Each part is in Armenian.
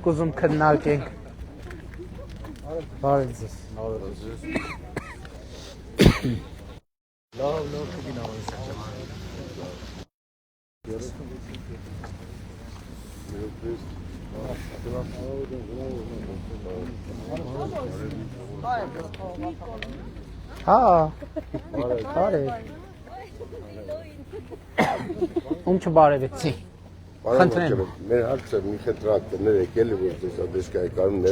Կուզում քննարկենք։ Բարև ձեզ։ Լավ կգինավորես Հա, բարև։ Ում չբարևեցի։ Մեր հարցը մի խնդրակներ եկել է որ դες ադեսկայի կանում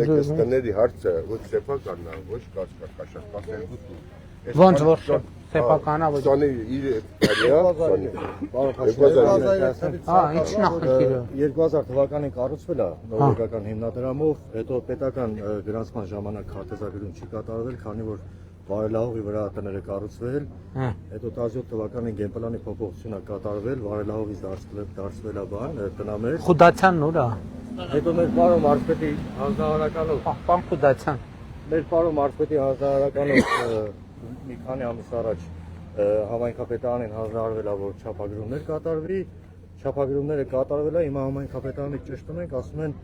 ներկայացնների հարցը ոչ սեփականն է ոչ կաշկաշկասել Ոնց որ սեփականա ոչ Սոնի իր կարիա Հա, ի՞նչ նախնդիրը 2000 թվականին կառուցվել է նորվեգական հիմնադրամով, հետո պետական գրանցման ժամանակ քարտեզագրում չի կատարվել, քանի որ վարելահողի վրա տները կառուցվել, հետո 17 թվականին գեմպլանի փոփոխություն է կատարվել, վարելահողից դարձվել է բան, տնամերձ։ Խուդացյանն ուր է։ Հետո մեր պարոն Մարզպետի հանձնարարականով, Պարոն Խուդացյան։ մեր պարոն Մարզպետի հանձնարարականով մի քանի ամիս առաջ համայնքապետարանին հանձնարարվել է, որ չափագրումներ կատարվի, չափագրումները կատարվել է, հիմա համայնքապետարանի ճշտ ունենք, ասում են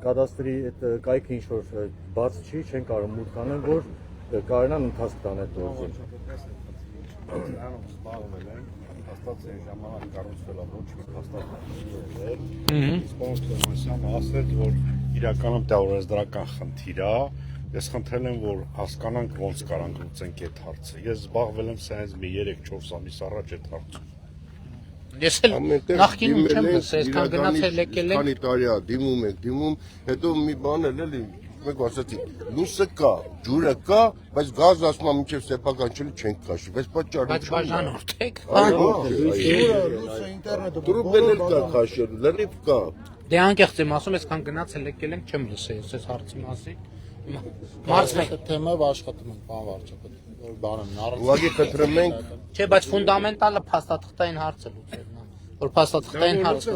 կադաստրի այդ կայքը ինչ որ բաց չի, չեն կարող մուտք անեն, որ կարենան ընթացք տան այդ գործը։ Հաստատության ժամանակ կառուցվել է ոչ մի հաստատություն։ Իսկ պարոն Թոմասյանը ասել, որ իրականում դա օրենսդրական խնդիր է, ես խնդրել եմ, որ հասկանանք ոնց կարանք լուծենք այդ հարցը։ Ես զբաղվել եմ սենց մի 3-4 ամիս առաջ այդ հարցով։ Ես էլ նախկինում չեմ լսել, այսքան գնացել եկել եմ։ Քանի տարի է դիմում եք, հետո մի բան էլ էլի մենք ասացի, լույսը կա, ջուրը կա, բայց գազը ասում եմ մինչև սեփական չլի չենք քաշի, բայց պատճառը Բայց բաժանորդեք։ լույսը ինտերնետը դրուբել կա քաշելու, լրիվ կա։ Դե անկեղծ եմ ասում, այսքան գնացել եկել եմ, չեմ լսել այս հարցի մասին։ Մարզվեք թեմով աշխատում ենք բան վարչապետ, որ բանը Ուղղակի խնդրում ենք Չէ, բայց ֆունդամենտալը փաստաթղթային հարցը լուծելն է, որ փաստաթղթային հարցը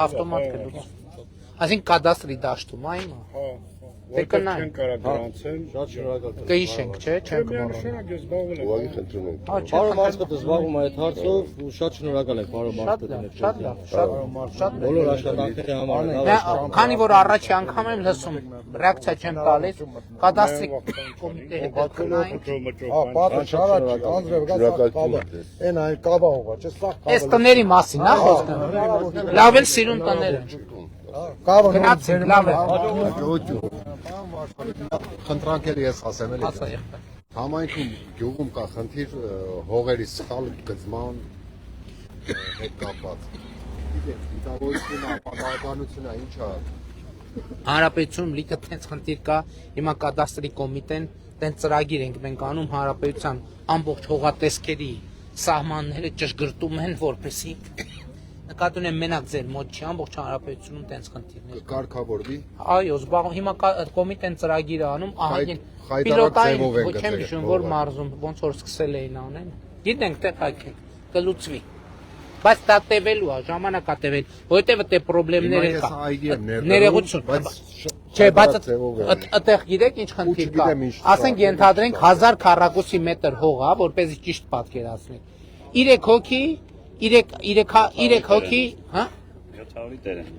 ավտոմատ կլուծի։ Այսինքն կադաստրի դաշտում է հիմա։ որտեղ չեն կարող գրանցել, Շատ շնորհակալ եմ։ Կհիշենք, չէ, չենք մոռանա։ ես զբաղվել եմ։ Ուղղակի խնդրում ենք։ Պարոն Մարզպետը զբաղվում է այդ հարցով ու շատ շնորհակալ ենք պարոն Մարզպետին։ Շատ լավ։ Բոլոր աշխատանքների համար Քանի որ առաջի անգամ եմ լսում, ռեակցիա չեմ տալիս, կադաստրի կոմիտեի հետ կնայինք։ Այն այն կաբաղողա, չէ՞ սա Այս տների մասին, հա խոսքը։ Լավ էլ սիրուն տները։ Գնացինք, լավ է։ Խնդրանքել ես ասեմ էլի։ Համայնքում գյուղում կա խնդիր հողերի սխալ գծման հետ կապված։ Գիտավորությունը, ապահովականությունը ինչա։ Հանրապետությունում լիքը տենց խնդիր կա, հիմա կադաստրի կոմիտեն տենց ծրագիր ենք մենք անում հանրապետության ամբողջ հողատեսքերի սահմանները ճշգրտում են, որպեսզի նկատի ունեմ մենակ ձեր մոտ չի ամբողջ հանրապետությունում տենց խնդիրներ Կարգավորվի։ Այո, զբաղվում հիմա կոմիտեն ծրագիր է անում, ահագին խայտարակ ձևով են չեմ հիշում որ մարզում ոնց որ սկսել էին անեն։ Գիտենք թե փակենք, կլուծվի։ Բայց դա տևելու է, ժամանակ է տևել, որովհետև դե խնդիրներ կա։ Ներողություն։ Չէ, բայց այդտեղ գիտեք ինչ խնդիր կա։ Ասենք ենթադրենք 1000 քառակուսի մետր հող է, որպեսզի ճիշտ պատկերացնենք։ 3 հոգի 3 հոգի, հա? 700-ի տեր են։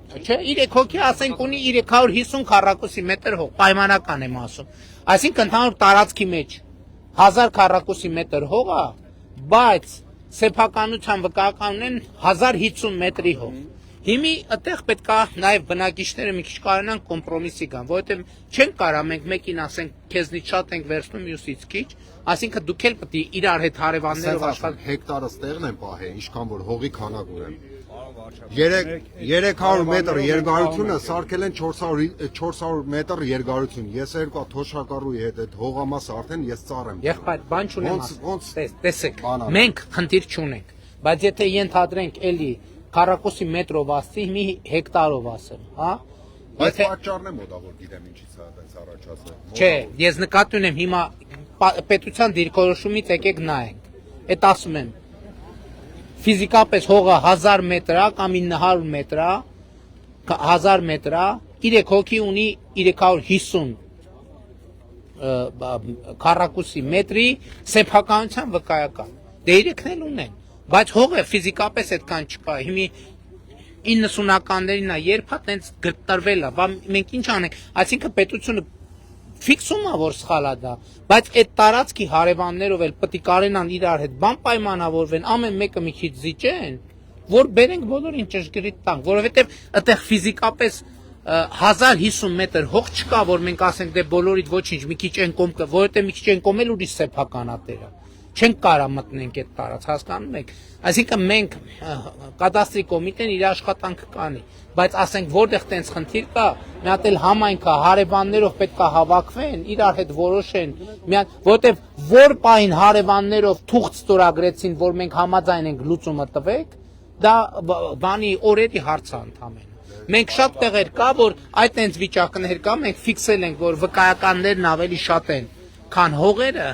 Չէ, 3 հոգի ասենք ունի 350 քառակուսի մետր հող, պայմանական եմ ասում։ Այսինքն ընդհանուր տարածքի մեջ 1000 քառակուսի մետր հող է, բայց սեփականության վկայական ունեն 1050 մետրի հող։ Հիմի այդտեղ պետք է նաև բնակիչները մի քիչ կարողանան կոմպրոմիսի գան, որովհետև չեն կարող մենք մեկին ասենք քեզնից շատ ենք վերցնում մյուսից քիչ, այսինքն դուք էլ պետք է իրար հետ հարևաններով աշխատեք։ Հեկտարը ստեղն են պահել, ինչքան որ հողի քանակ ունեն։ 300 մետր երկարությունը սարքել են 400 մետր երկարություն։ Ես երկու թոշակառուի հետ այդ հողամասը արդեն ես ծառ եմ։ Եղբայր, բան չունեմ ասում։ Տեսեք, մենք խնդիր չունենք, բայց եթե ենթադրենք էլի քառակուսի մետրով ասի, մի հեկտարով ասեմ, հա? Բայց պատճառն է մոտա որ գիտեմ ինչից է այդպես առաջացել։ Չէ, ես նկատի ունեմ հիմա պետության դիրքորոշումից եկեք նայենք։ Այդ ասում եմ ֆիզիկապես հողը 1000 մետր է կամ 900 մետր է, 1000 մետր է, 3 հոգի ունի 350 քառակուսի մետրի սեփականության վկայական։ Դե 3-ն էլ ունեն, բայց հողը ֆիզիկապես այդքան չկա։ Հիմի 90-ականներին երբ է տենց գրտրվել է, մենք ինչ անենք, այսինքն պետությունը ֆիքսում է որ սխալ է դա, բայց այդ տարածքի հարևաններով էլ պետք է կարենան իրար հետ բան պայմանավորվեն, ամեն մեկը մի քիչ զիջեն, որ բերենք բոլորին ճշգրիտ տանք, որովհետև այդտեղ ֆիզիկապես 1050 մետր հող չկա, որ մենք ասենք դե բոլորիդ ոչինչ, մի քիչ են կոմ կա, որովհետև մի քիչ են կոմ էլ ուրիշ սեփականատերը։ Չենք կարա մտնենք այդ տարած, հասկանում եք։ Այսինքն մենք կադաստրի կոմիտեն իր աշխատանքը կանի, բայց ասենք որտեղ տենց խնդիր կա, մի հատ էլ համայնքը հարևաններով պետք է հավաքվեն, իրար հետ որոշեն, որովհետև որ պահին հարևաններով թուղթ ստորագրեցին, որ մենք համաձայն ենք լուծումը տվեք, դա բանի օրերի հարց է ընդամենը։ Մենք շատ տեղեր կա, որ այդ տենց վիճակներ կա, մենք ֆիքսել ենք, որ վկայականներն ավելի շատ են, քան հողերը։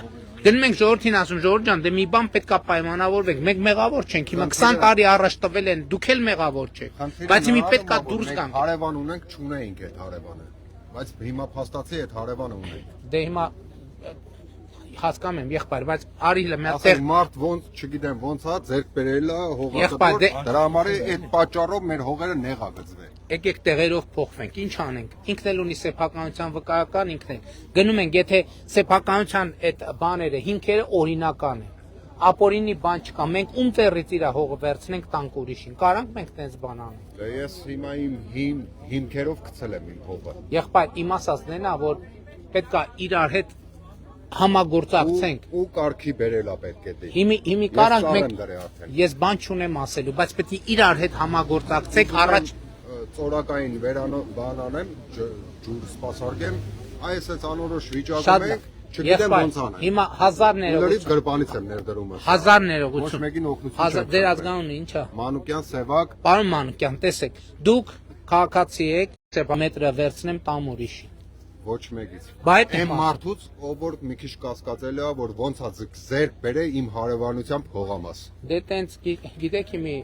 Դնում ենք ժողովրդին ասում, ժողովուրդ ջան, դե մի բան պետքա պայմանավորվենք, մենք մեղավոր չենք, հիմա 20 տարի առաջ տվել են, դուք էլ մեղավոր չեք, բայց հիմա պետքա դուրս գանք։ Հարևան ունենք, չունեինք այդ հարևանը, բայց հիմա փաստացի այդ հարևանը ունենք։ Դե հիմա հասկանում եմ, եղբայր, բայց արիլը մի հատ տեղ մարդ ոնց, չգիտեմ, ոնց է ձեռք բերել է հողատոր, դրա համար այդ պատճառով մեր հողերը նեղա գծվել։ Եկեք տեղերով փոխվենք, ինչ անենք։ Ինքն էլ ունի սեփականության վկայական, ինքն էլ գնում ենք, եթե սեփականության այդ բաները, հիմքերը օրինական են։ Ապօրինի բան չկա, մենք ում տեղից իր հողը վերցնենք տանք ուրիշին։ Կարանք մենք տենց բան անենք։ Դե ես հիմա իմ հիմքերով գցել եմ իմ հողը։ Եղբայր, իմ ասածն է նա, որ պետքա իրար հետ համագործակցենք ու կարգի բերելա պետք է դե։ Հիմի կարանք մենք ես բան չունեմ ասելու, բայց պետք է իրար հետ համագործակցենք առաջ ծորակային բան անեմ, ջուր սպասարկեմ, այս էս անորոշ վիճակում ենք, չգիտեմ ոնց անեմ։ Հիմա 1000 ներողություն։ Լրիվ գրպանից եմ ներդրումը։ 1000 ներողություն։ Ոչ մեկին օգնություն չեմ։ Դեր ազգանունը ի՞նչ է։ Մանուկյան Սևակ։ Պարոն Մանուկյան, տեսեք, դուք քաղաքացի եք, սեպամետրը վերցնեմ տամ ուրիշի։ Ոչ մեկից։ Բայց այն մարդուց, ով որ մի քիչ կասկածել է, որ ոնց է ձեռք բերե իմ հարևանությամբ հողամաս։ Դե տենց գիտեք հիմի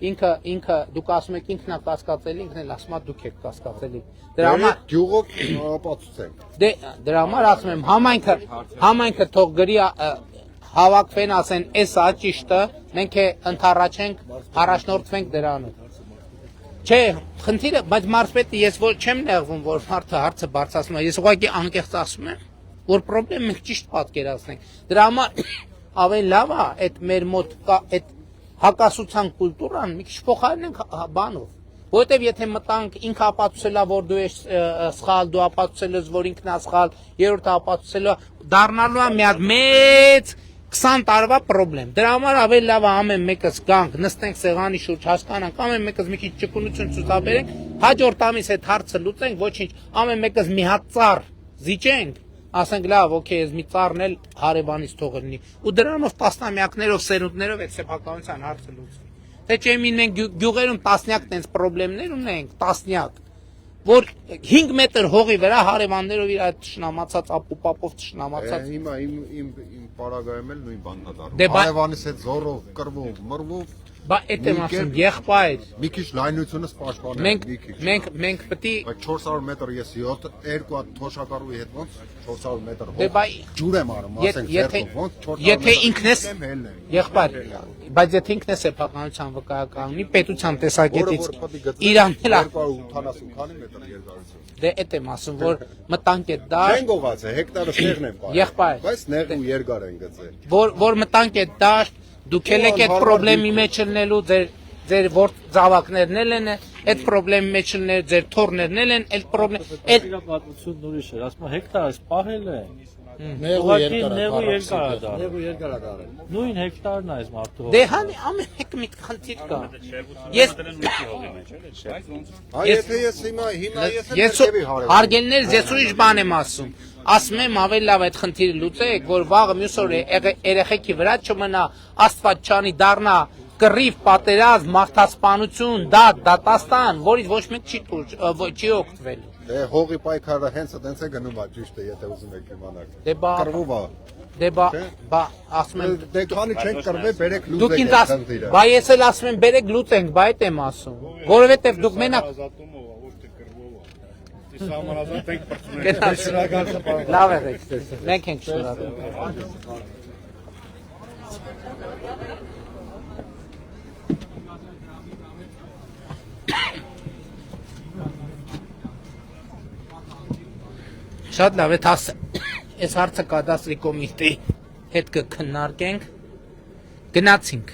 ինքը դուք ասում եք ինքն է կասկածելի, ինքն էլ ասում է դուք եք կասկածելի։ Դրա համար գյուղով ապացուցենք։ Դե դրա համար ասում եմ համայնքը թող գրի հավաքվեն, ասեն, էսա ճիշտը, մենք ընդառաջենք, առաջնորդվենք դրանով։ Չէ, խնդիրը, բայց մարզպետը ես որ չեմ նեղվում, որ մարդը հարցը բարձրացնում է, ես ուղղակի անկեղծ ասում եմ, որ խնդրեմ մենք ճիշտ պատկերացնենք։ Դրա համար ավելի լավ է այդ մեր մոտ կա այդ հակասության կուլտուրան մի քիչ փոխարինենք բանով, որովհետև եթե մտանք ինքը ապացուցել է, որ դու ես սխալ, դու ապացուցել ես, որ ինքն է սխալ, երրորդը ապացուցել է, դառնալու է մի հատ մեծ 20 տարվա խնդրեմ։ Դրա համար ավելի լավ է ամեն մեկս գանք, նստենք սեղանի շուրջ, հասկանանք, ամեն մեկս մի քիչ ճկունություն ցուցաբերենք, հաջորդ ամիս այդ հարցը լուծենք, ոչինչ, ամեն մեկս մի հատ ծառ զիջենք, ասենք լավ, օքեյ, ես մի ծառն էլ հարևանից թող լինի, ու դրանով տասնամյակներով, սերունդներով այդ սեփականության հարցը լուծվի։ Թե չէ մենք գյուղերում տասնյակ տենց խնդիրներ ունենք, տասնյակ, որ 5 մետր հողի վրա հարևաններով իր այդ թշնամացած ապուպապով թշնամացած։ Հիմա իմ պարագայում էլ նույն բանն է դառնում։ Դե Հարևանից հետ զորով, կռվով, մռվով։ Բա այդ եմ ասում, եղբայր։ Մի քիչ լայնությունս պաշտպանել, մի քիչ։ Մենք պետք է 400 մետր ես 7 2 հատ թոշակառուի հետ ոնց 400 մետր Դե հող ջուր եմ արում, ասենք ձերքով ոնց 400 եթե ինքնես եղբայր, բայց եթե ինքնես սեփականության վկայական ունի պետության տեսակետից Իրան էլ 280 քանի մետր երկարություն։ Դե այդ եմ ասում, որ մտանք այդ դաշտ Չեն գողացել, հեկտարը սերն են πάρել։ Եղբայր, բայց նեղ ու երկար են գծել։ Որ մտանք այդ դաշտ, դուք եք այդ խնդրի մեջ լինելու, ձեր որ զավակներն են, այդ խնդրի մեջ լինել, ձեր թորներն են, այդ խնդրի այդ պատմությունն ուրիշ է, ասում հեկտար սպահել է։ Նեղու երկար։ Նույն հեկտարն է այս մարդու։ Դե հանի ամեն մեկ մի խնդիր կա։ Ես Եթե ես հիմա ես հարգելներ, ես ուրիշ բան եմ ասում։ Ասում եմ ավելի լավ այդ խնդիրը լուծեք, որ վաղը մյուս օրը երեխեքի վրա չմնա, Աստված չանի դառնա կռիվ, պատերազմ, մարդասպանություն, դատաստան, որից ոչ մեկ չի օգտվելու։ Հողի պայքարը հենց այդպես է գնում, ճիշտ է, եթե ուզում եք իմանալ։ Դե բա Կռվում է։ դե բա ասում եմ Դե քանի չենք կռվել, բերեք դուք լուծեք ինձ ասում բա ես էլ ասում եմ բերեք լուծենք, բա այդ եմ ասում։ Որովհետև դուք մենակ Ազատումով, ոչ թե կռվով։ Իսկ համանազատ ենք բրցուներ։ լավ եղեք տեսեք։ Մենք ենք շնորհակալ։ Շատ լավ է, այս հարցը կադաստրի կոմիտեի հետ կքննարկենք։ Գնացինք։